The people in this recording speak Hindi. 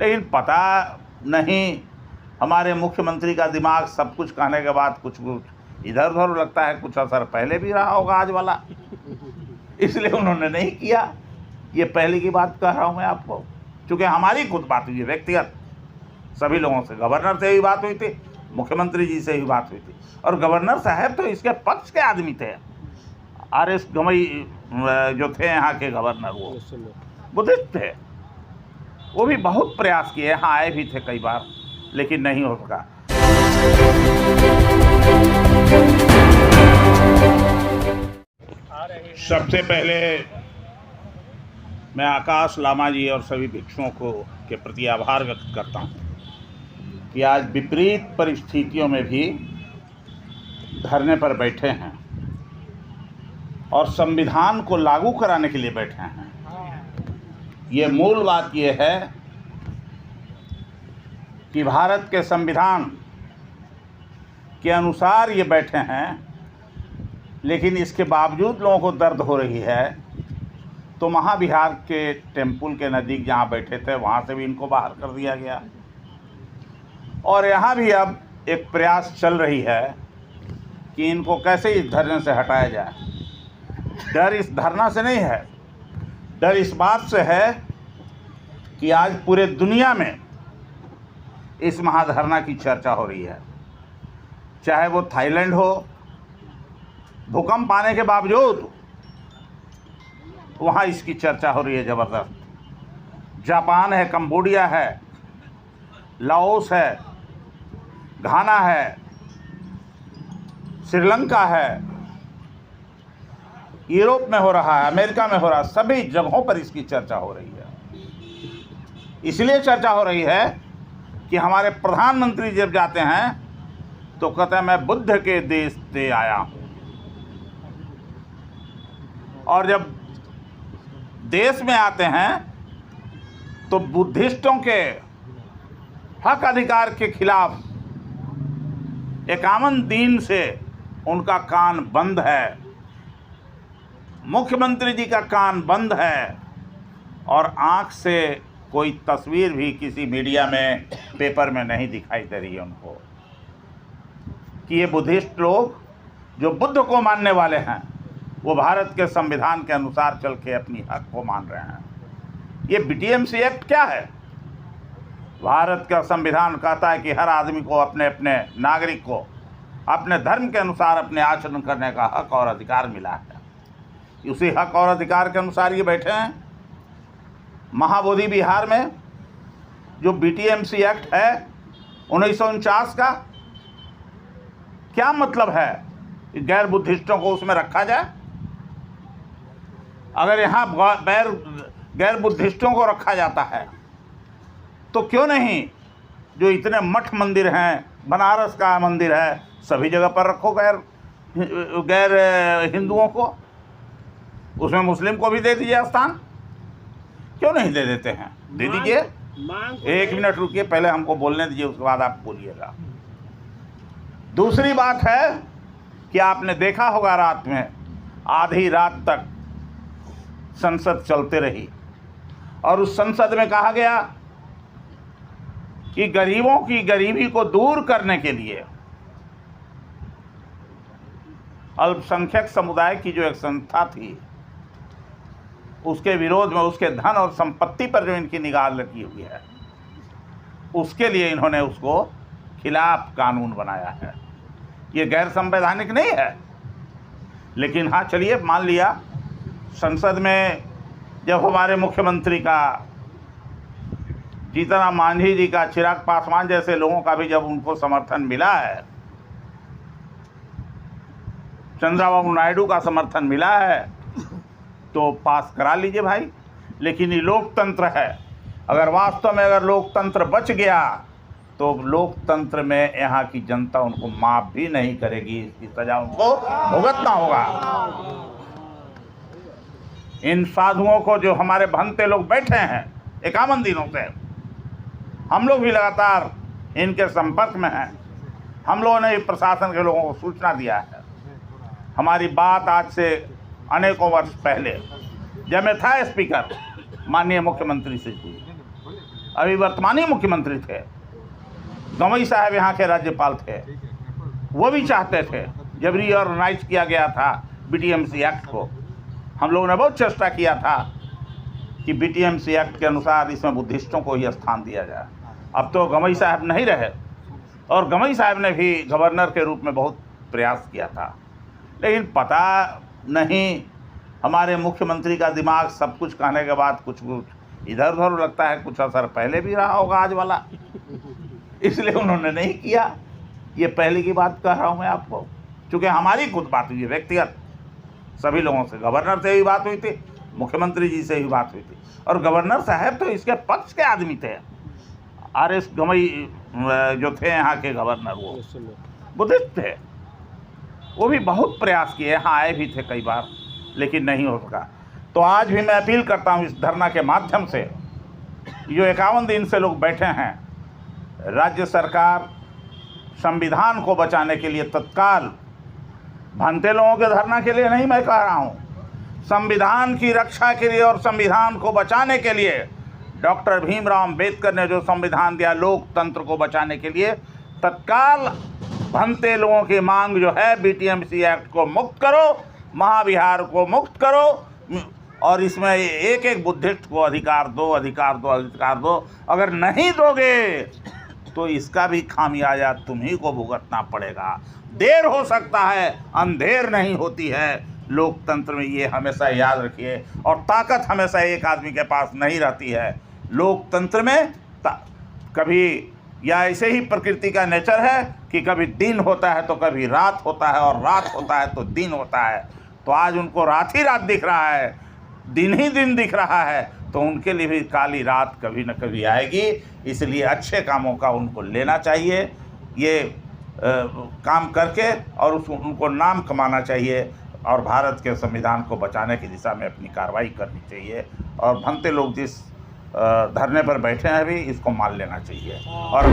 लेकिन पता नहीं हमारे मुख्यमंत्री का दिमाग सब कुछ कहने के बाद कुछ इधर उधर लगता है, कुछ असर पहले भी रहा होगा आज वाला, इसलिए उन्होंने नहीं किया। ये पहले की बात कह रहा हूँ मैं आपको, क्योंकि हमारी खुद बात हुई है व्यक्तिगत, सभी लोगों से, गवर्नर से भी बात हुई थी, मुख्यमंत्री जी से भी बात हुई थी। और गवर्नर साहब तो इसके पक्ष के आदमी थे। RS गमई जो थे यहाँ के गवर्नर, वो बुद्धिस्ट थे, वो भी बहुत प्रयास किए, यहाँ आए भी थे कई बार, लेकिन नहीं हो सका। सबसे पहले मैं आकाश लामा जी और सभी भिक्षुओं को के प्रति आभार व्यक्त करता हूँ कि आज विपरीत परिस्थितियों में भी धरने पर बैठे हैं और संविधान को लागू कराने के लिए बैठे हैं। ये मूल बात ये है कि भारत के संविधान के अनुसार ये बैठे हैं, लेकिन इसके बावजूद लोगों को दर्द हो रही है। तो महाबिहार के टेम्पल के नज़दीक जहाँ बैठे थे वहाँ से भी इनको बाहर कर दिया गया, और यहाँ भी अब एक प्रयास चल रही है कि इनको कैसे इस धरने से हटाया जाए। डर इस धरना से नहीं है, डर इस बात से है कि आज पूरे दुनिया में इस महाधरना की चर्चा हो रही है। चाहे वो थाईलैंड हो, भूकंप आने के बावजूद वहाँ इसकी चर्चा हो रही है ज़बरदस्त। जापान है, कंबोडिया है, लाओस है, घाना है, श्रीलंका है, यूरोप में हो रहा है, अमेरिका में हो रहा है, सभी जगहों पर इसकी चर्चा हो रही है। इसलिए चर्चा हो रही है कि हमारे प्रधानमंत्री जब जाते हैं तो कहते हैं मैं बुद्ध के देश से आया हूँ, और जब देश में आते हैं तो बुद्धिस्टों के हक अधिकार के खिलाफ 51 दिन से उनका कान बंद है, मुख्यमंत्री जी का कान बंद है, और आंख से कोई तस्वीर भी किसी मीडिया में, पेपर में नहीं दिखाई दे रही है उनको, कि ये बुद्धिस्ट लोग जो बुद्ध को मानने वाले हैं वो भारत के संविधान के अनुसार चल के अपनी हक को मान रहे हैं। ये BTMC एक्ट क्या है? भारत का संविधान कहता है कि हर आदमी को अपने अपने नागरिक को अपने धर्म के अनुसार अपने आचरण करने का हक और अधिकार मिला है। उसी हक और अधिकार के अनुसार ये बैठे हैं। महाबोधि बिहार में जो BTMC एक्ट है 1949 का, क्या मतलब है कि गैर बुद्धिस्टों को उसमें रखा जाए? अगर यहाँ गैर बुद्धिस्टों को रखा जाता है तो क्यों नहीं जो इतने मठ मंदिर हैं, बनारस का मंदिर है, सभी जगह पर रखो गैर हिंदुओं को, उसमें मुस्लिम को भी दे दीजिए स्थान, क्यों नहीं दे देते हैं? दे दीजिए। एक मिनट रुकिए, पहले हमको बोलने दीजिए, उसके बाद आप बोलिएगा। दूसरी बात है कि आपने देखा होगा रात में आधी रात तक संसद चलते रही, और उस संसद में कहा गया कि गरीबों की गरीबी को दूर करने के लिए अल्पसंख्यक समुदाय की जो एक संस्था थी उसके विरोध में, उसके धन और संपत्ति पर जो इनकी निगाह लगी हुई है, उसके लिए इन्होंने उसको खिलाफ कानून बनाया है। ये गैर संवैधानिक नहीं है। लेकिन हाँ, चलिए मान लिया संसद में जब हमारे मुख्यमंत्री का, जीतन राम मांझी जी का, चिराग पासवान जैसे लोगों का भी जब उनको समर्थन मिला है, चंद्रबाबू नायडू का समर्थन मिला है, तो पास करा लीजिए भाई। लेकिन ये लोकतंत्र है। अगर वास्तव में अगर लोकतंत्र बच गया तो लोकतंत्र में यहाँ की जनता उनको माफ़ भी नहीं करेगी, इसकी सजा उनको भुगतना होगा। इन साधुओं को जो हमारे भंते लोग बैठे हैं 51 दिनों से, हम लोग भी लगातार इनके संपर्क में हैं। हम लोगों ने प्रशासन के लोगों को सूचना दिया है। हमारी बात आज से अनेकों वर्ष पहले जब मैं था स्पीकर माननीय मुख्यमंत्री से हुई। अभी वर्तमानी मुख्यमंत्री थे, गवई साहब यहाँ के राज्यपाल थे, वो भी चाहते थे जब रीऑर्गेनाइज किया गया था बीटीएमसी एक्ट को, हम लोगों ने बहुत चेष्टा किया था कि बीटीएमसी एक्ट के अनुसार इसमें बुद्धिस्टों को ही स्थान दिया जाए। अब तो गवई साहब नहीं रहे और गवई साहब ने भी गवर्नर के रूप में बहुत प्रयास किया था, लेकिन पता नहीं हमारे मुख्यमंत्री का दिमाग सब कुछ कहने के बाद कुछ इधर उधर लगता है, कुछ असर पहले भी रहा होगा आज वाला, इसलिए उन्होंने नहीं किया। ये पहले की बात कह रहा हूँ मैं आपको, क्योंकि हमारी खुद बात हुई है व्यक्तिगत, सभी लोगों से, गवर्नर से भी बात हुई थी, मुख्यमंत्री जी से भी बात हुई थी, और गवर्नर साहब तो इसके पक्ष के आदमी थे। आर.एस. गवई जो थे यहाँ के गवर्नर, वो बुद्धिस्ट थे, वो भी बहुत प्रयास किए, यहाँ आए भी थे कई बार, लेकिन नहीं हो सका। तो आज भी मैं अपील करता हूँ इस धरना के माध्यम से, जो 51 दिन से लोग बैठे हैं, राज्य सरकार संविधान को बचाने के लिए तत्काल, भंते लोगों के धरना के लिए नहीं मैं कह रहा हूँ, संविधान की रक्षा के लिए और संविधान को बचाने के लिए, डॉक्टर भीमराव अंबेडकर ने जो संविधान दिया लोकतंत्र को बचाने के लिए, तत्काल भंते लोगों की मांग जो है बीटीएमसी एक्ट को मुक्त करो, महाविहार को मुक्त करो, और इसमें एक एक बुद्धिस्ट को अधिकार दो, अधिकार दो, अधिकार दो। अगर नहीं दोगे तो इसका भी खामियाजा तुम्ही को भुगतना पड़ेगा। देर हो सकता है, अंधेर नहीं होती है लोकतंत्र में, ये हमेशा याद रखिए। और ताकत हमेशा एक आदमी के पास नहीं रहती है लोकतंत्र में। कभी या ऐसे ही प्रकृति का नेचर है कि कभी दिन होता है तो कभी रात होता है, और रात होता है तो दिन होता है। तो आज उनको रात ही रात दिख रहा है, दिन ही दिन दिख रहा है, तो उनके लिए भी काली रात कभी न कभी आएगी। इसलिए अच्छे कामों का उनको लेना चाहिए, ये काम करके, और उनको नाम कमाना चाहिए, और भारत के संविधान को बचाने की दिशा में अपनी कार्रवाई करनी चाहिए। और भंते लोग जिस धरने पर बैठे हैं अभी, इसको मान लेना चाहिए। और